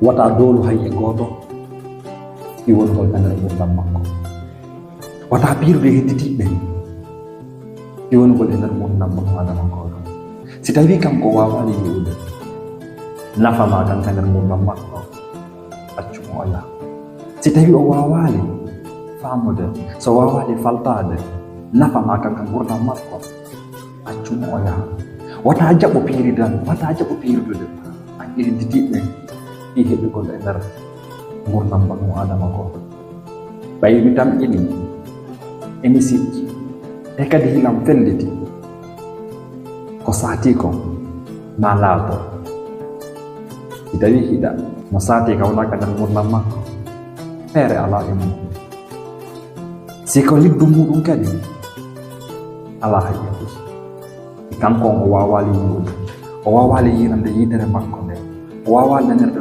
wata dolu hay e goto iwon hol nder gurdam makko wata piirude hedditiɓe iwon gol e nder gurdam makko adama goto si tawi kanko wawani yiwude nafama kan ka nder gurdam makko accumo o yaha si tawi o wawali famude so wawali faltade nafama kan ka gurdam makko accumo o yaha wata jaɓo piiridan wata jaɓo piirude an e hedditiɓe i heɓi gol e nder gurdam makko adama goto ɓaymi tam ƴini emi sikki e kadi hilam felliti ko sati ko ma laato si tawi hiɗa mo sati ka wonaka nder gurdam makko feere ala e muɗum si ko liddu muɗum kadi ala haƴƴatu kanko o wawali yiwude o wawali yirande yidere makko nde o wawali nanirde